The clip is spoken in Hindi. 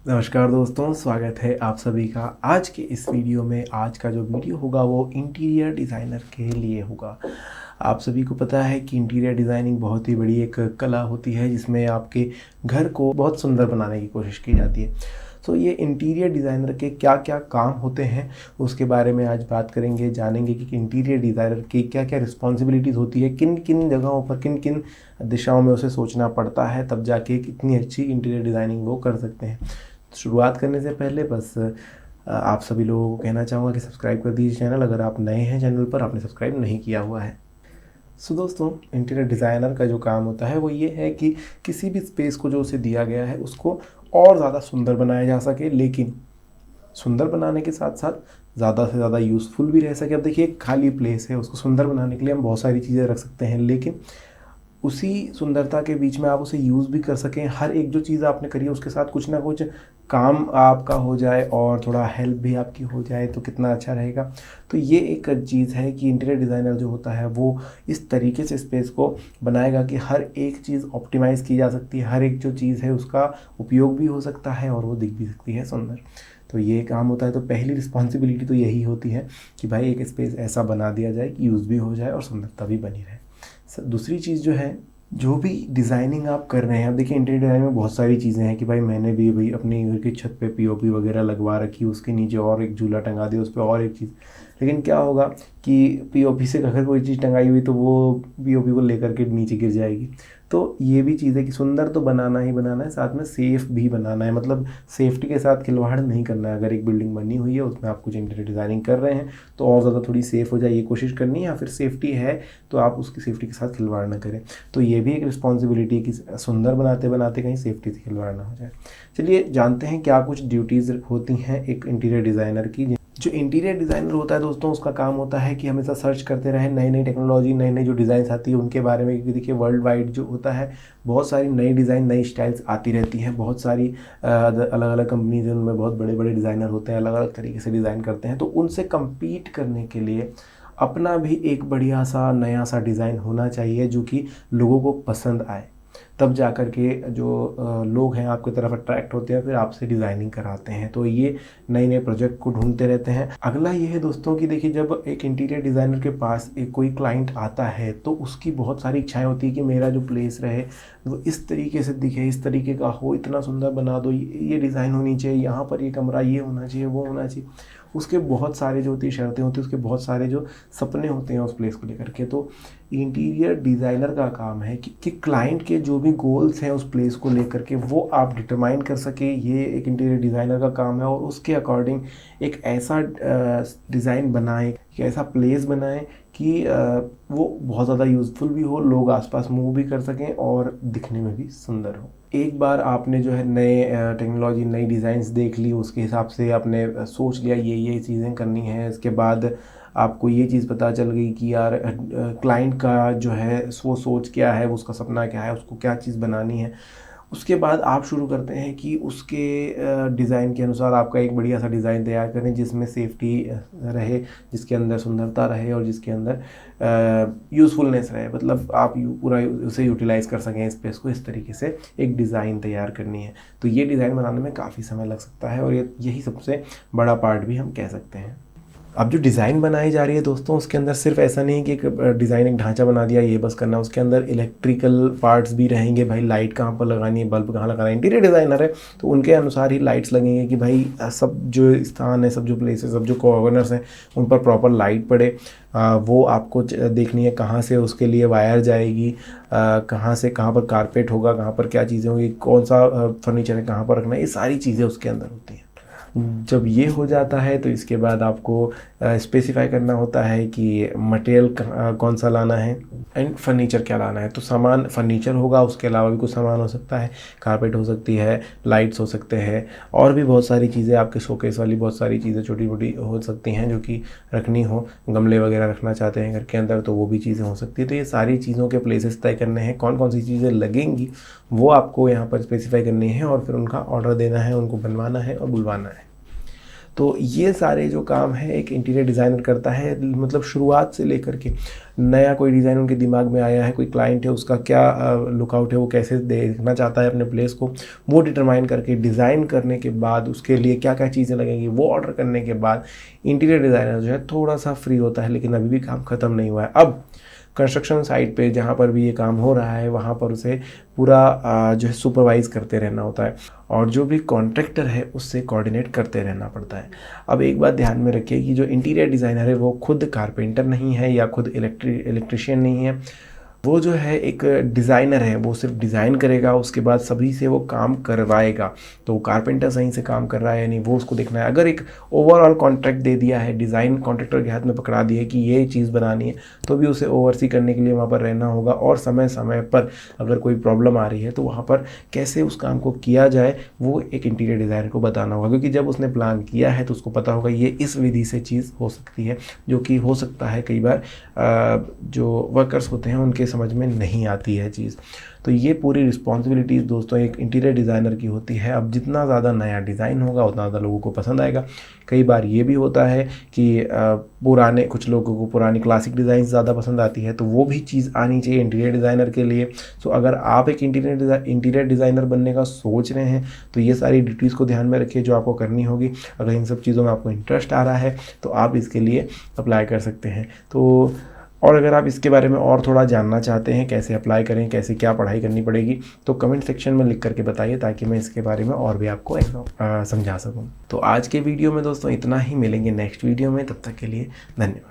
नमस्कार दोस्तों, स्वागत है आप सभी का आज के इस वीडियो में। आज का जो वीडियो होगा वो इंटीरियर डिज़ाइनर के लिए होगा। आप सभी को पता है कि इंटीरियर डिज़ाइनिंग बहुत ही बड़ी एक कला होती है जिसमें आपके घर को बहुत सुंदर बनाने की कोशिश की जाती है। तो ये इंटीरियर डिज़ाइनर के क्या क्या काम होते हैं उसके बारे में आज बात करेंगे, जानेंगे कि इंटीरियर डिज़ाइनर की क्या क्या रिस्पॉन्सिबिलिटीज़ होती है, किन किन जगहों पर किन किन दिशाओं में उसे सोचना पड़ता है, तब जाके कितनी अच्छी इंटीरियर डिज़ाइनिंग वो कर सकते हैं। शुरुआत करने से पहले बस आप सभी लोगों को कहना चाहूँगा कि सब्सक्राइब कर दीजिए चैनल, अगर आप नए हैं चैनल पर, आपने सब्सक्राइब नहीं किया हुआ है। दोस्तों, इंटीरियर डिज़ाइनर का जो काम होता है वो ये है कि किसी भी स्पेस को जो उसे दिया गया है उसको और ज़्यादा सुंदर बनाया जा सके, लेकिन सुंदर बनाने के साथ साथ ज़्यादा से ज़्यादा यूज़फुल भी रह सके। अब देखिए, एक खाली प्लेस है, उसको सुंदर बनाने के लिए हम बहुत सारी चीज़ें रख सकते हैं, लेकिन उसी सुंदरता के बीच में आप उसे यूज़ भी कर सकें। हर एक जो चीज़ आपने करी है उसके साथ कुछ ना कुछ काम आपका हो जाए और थोड़ा हेल्प भी आपकी हो जाए तो कितना अच्छा रहेगा। तो ये एक चीज़ है कि इंटीरियर डिज़ाइनर जो होता है वो इस तरीके से स्पेस को बनाएगा कि हर एक चीज़ ऑप्टिमाइज़ की जा सकती है, हर एक जो चीज़ है उसका उपयोग भी हो सकता है और वो दिख भी सकती है सुंदर। तो ये काम होता है। तो पहली रिस्पॉन्सिबिलिटी तो यही होती है कि भाई एक स्पेस ऐसा बना दिया जाए कि यूज़ भी हो जाए और सुंदरता भी बनी रहे। दूसरी चीज़ जो है, जो भी डिज़ाइनिंग आप कर रहे हैं, अब देखिए इंटीरियर डिज़ाइन में बहुत सारी चीज़ें हैं कि भाई मैंने भी भाई अपने घर की छत पे पीओपी वगैरह लगवा रखी, उसके नीचे और एक झूला टंगा दिया, उस पर और एक चीज़। लेकिन क्या होगा कि पीओपी से अगर कोई चीज़ टंगाई हुई तो वो पीओपी को लेकर के नीचे गिर जाएगी। तो ये भी चीज़ है कि सुंदर तो बनाना ही बनाना है, साथ में सेफ़ भी बनाना है। मतलब सेफ्टी के साथ खिलवाड़ नहीं करना है। अगर एक बिल्डिंग बनी हुई है उसमें आप कुछ इंटीरियर डिज़ाइनिंग कर रहे हैं तो और ज़्यादा थोड़ी सेफ़ हो जाए ये कोशिश करनी है, या फिर सेफ्टी है तो आप उसकी सेफ्टी के साथ खिलवाड़ ना करें। तो ये भी एक रिस्पॉन्सिबिलिटी है कि सुंदर बनाते बनाते कहीं सेफ्टी से खिलवाड़ ना हो जाए। चलिए जानते हैं क्या कुछ ड्यूटीज़ होती हैं एक इंटीरियर डिज़ाइनर की। जो इंटीरियर डिज़ाइनर होता है दोस्तों, उसका काम होता है कि हमेशा सर्च करते रहें नई नई टेक्नोलॉजी, नई नई जो डिज़ाइंस आती है उनके बारे में। क्योंकि देखिए वर्ल्ड वाइड जो होता है बहुत सारी नई डिज़ाइन, नई स्टाइल्स आती रहती हैं। बहुत सारी अलग अलग कंपनीज हैं, उनमें बहुत बड़े बड़े डिज़ाइनर होते हैं, अलग अलग तरीके से डिज़ाइन करते हैं। तो उनसे कम्पीट करने के लिए अपना भी एक बढ़िया सा नया सा डिज़ाइन होना चाहिए जो कि लोगों को पसंद आए। तब जा कर के जो लोग हैं आपकी तरफ अट्रैक्ट होते हैं, फिर आपसे डिज़ाइनिंग कराते हैं। तो ये नए नए प्रोजेक्ट को ढूंढते रहते हैं। अगला ये है दोस्तों कि देखिए, जब एक इंटीरियर डिज़ाइनर के पास एक कोई क्लाइंट आता है तो उसकी बहुत सारी इच्छाएं होती है कि मेरा जो प्लेस रहे वो इस तरीके से दिखे, इस तरीके का हो, इतना सुंदर बना दो, ये डिज़ाइन होनी चाहिए, यहाँ पर ये कमरा ये होना चाहिए, वो होना चाहिए। उसके बहुत सारे जो होती है शर्तें होती हैं, उसके बहुत सारे जो सपने होते हैं उस प्लेस को लेकर के। तो इंटीरियर डिज़ाइनर का काम है कि क्लाइंट के जो भी गोल्स हैं उस प्लेस को लेकर के वो आप डिटरमाइन कर सके। ये एक इंटीरियर डिज़ाइनर का काम है, और उसके अकॉर्डिंग एक ऐसा डिज़ाइन बनाएं, एक ऐसा प्लेस बनाएं कि वो बहुत ज़्यादा यूज़फुल भी हो, लोग आसपास मूव भी कर सकें और दिखने में भी सुंदर हो। एक बार आपने जो है नए टेक्नोलॉजी, नई डिज़ाइंस देख ली, उसके हिसाब से आपने सोच लिया ये चीज़ें करनी है। इसके बाद आपको ये चीज़ पता चल गई कि यार क्लाइंट का जो है वो सोच क्या है, उसका सपना क्या है, उसको क्या चीज़ बनानी है। उसके बाद आप शुरू करते हैं कि उसके डिज़ाइन के अनुसार आपका एक बढ़िया सा डिज़ाइन तैयार करें जिसमें सेफ्टी रहे, जिसके अंदर सुंदरता रहे और जिसके अंदर यूज़फुलनेस रहे। मतलब आप पूरा उसे यूटिलाइज़ कर सकें स्पेस को। इस तरीके से एक डिज़ाइन तैयार करनी है। तो ये डिज़ाइन बनाने में काफ़ी समय लग सकता है और यही सबसे बड़ा पार्ट भी हम कह सकते हैं। अब जो डिज़ाइन बनाई जा रही है दोस्तों, उसके अंदर सिर्फ ऐसा नहीं है कि एक डिज़ाइन, एक ढांचा बना दिया ये बस करना। उसके अंदर इलेक्ट्रिकल पार्ट्स भी रहेंगे। भाई लाइट कहाँ पर लगानी है, बल्ब कहाँ लगाना है। इंटीरियर डिज़ाइनर है तो उनके अनुसार ही लाइट्स लगेंगे कि भाई सब जो स्थान है, सब जो प्लेसेस, सब जो कॉर्नर्स हैं उन पर प्रॉपर लाइट पड़े। वो आपको देखनी है कहाँ से उसके लिए वायर जाएगी, कहाँ से कहाँ पर कारपेट होगा, कहाँ पर क्या चीज़ें होंगी, कौन सा फर्नीचर है कहाँ पर रखना है, ये सारी चीज़ें उसके अंदर होती हैं। जब ये हो जाता है तो इसके बाद आपको स्पेसिफाई करना होता है कि मटेरियल कौन सा लाना है एंड फर्नीचर क्या लाना है। तो सामान फर्नीचर होगा, उसके अलावा भी कुछ सामान हो सकता है, कारपेट हो सकती है, लाइट्स हो सकते हैं, और भी बहुत सारी चीज़ें आपके शोकेस वाली बहुत सारी चीज़ें छोटी छोटी हो सकती हैं जो कि रखनी हो। गमले वगैरह रखना चाहते हैं घर के अंदर तो वो भी चीज़ें हो सकती है। तो ये सारी चीज़ों के प्लेसेस तय करने हैं, कौन कौन सी चीज़ें लगेंगी वो आपको यहाँ पर स्पेसिफाई करनी है और फिर उनका ऑर्डर देना है, उनको बनवाना है और बुलवाना है। तो ये सारे जो काम है एक इंटीरियर डिज़ाइनर करता है, मतलब शुरुआत से लेकर के नया कोई डिज़ाइन उनके दिमाग में आया है, कोई क्लाइंट है उसका क्या लुकआउट है, वो कैसे देखना चाहता है अपने प्लेस को, वो डिटरमाइन करके डिज़ाइन करने के बाद उसके लिए क्या क्या चीज़ें लगेंगी वो ऑर्डर करने के बाद इंटीरियर डिज़ाइनर जो है थोड़ा सा फ्री होता है। लेकिन अभी भी काम ख़त्म नहीं हुआ है। अब कंस्ट्रक्शन साइट पे जहाँ पर भी ये काम हो रहा है वहाँ पर उसे पूरा जो है सुपरवाइज़ करते रहना होता है और जो भी कॉन्ट्रैक्टर है उससे कोऑर्डिनेट करते रहना पड़ता है। अब एक बात ध्यान में रखिए कि जो इंटीरियर डिज़ाइनर है वो खुद कारपेंटर नहीं है या खुद इलेक्ट्रिशियन नहीं है, वो जो है एक डिज़ाइनर है, वो सिर्फ डिज़ाइन करेगा, उसके बाद सभी से वो काम करवाएगा। तो कारपेंटर सही से काम कर रहा है या नहीं वो उसको देखना है। अगर एक ओवरऑल कॉन्ट्रैक्ट दे दिया है, डिज़ाइन कॉन्ट्रैक्टर के हाथ में पकड़ा दिया है कि ये चीज़ बनानी है, तो भी उसे ओवरसी करने के लिए वहाँ पर रहना होगा और समय समय पर अगर कोई प्रॉब्लम आ रही है तो वहाँ पर कैसे उस काम को किया जाए वो एक इंटीरियर डिज़ाइनर को बताना होगा। क्योंकि जब उसने प्लान किया है तो उसको पता होगा ये इस विधि से चीज़ हो सकती है, जो कि हो सकता है कई बार जो वर्कर्स होते हैं उनके समझ में नहीं आती है चीज़। तो ये पूरी रिस्पॉन्सिबिलिटीज़ दोस्तों एक इंटीरियर डिज़ाइनर की होती है। अब जितना ज़्यादा नया डिज़ाइन होगा उतना ज़्यादा लोगों को पसंद आएगा। कई बार ये भी होता है कि पुराने कुछ लोगों को पुरानी क्लासिक डिज़ाइन ज़्यादा पसंद आती है, तो वो भी चीज़ आनी चाहिए इंटीरियर डिज़ाइनर के लिए। सो अगर आप एक इंटीरियर डिज़ाइनर बनने का सोच रहे हैं तो ये सारी ड्यूटीज़ को ध्यान में रखिए जो आपको करनी होगी। अगर इन सब चीज़ों में आपको इंटरेस्ट आ रहा है तो आप इसके लिए अप्लाई कर सकते हैं। तो और अगर आप इसके बारे में और थोड़ा जानना चाहते हैं कैसे अप्लाई करें, कैसे क्या पढ़ाई करनी पड़ेगी, तो कमेंट सेक्शन में लिख करके बताइए ताकि मैं इसके बारे में और भी आपको समझा सकूं। तो आज के वीडियो में दोस्तों इतना ही, मिलेंगे नेक्स्ट वीडियो में, तब तक के लिए धन्यवाद।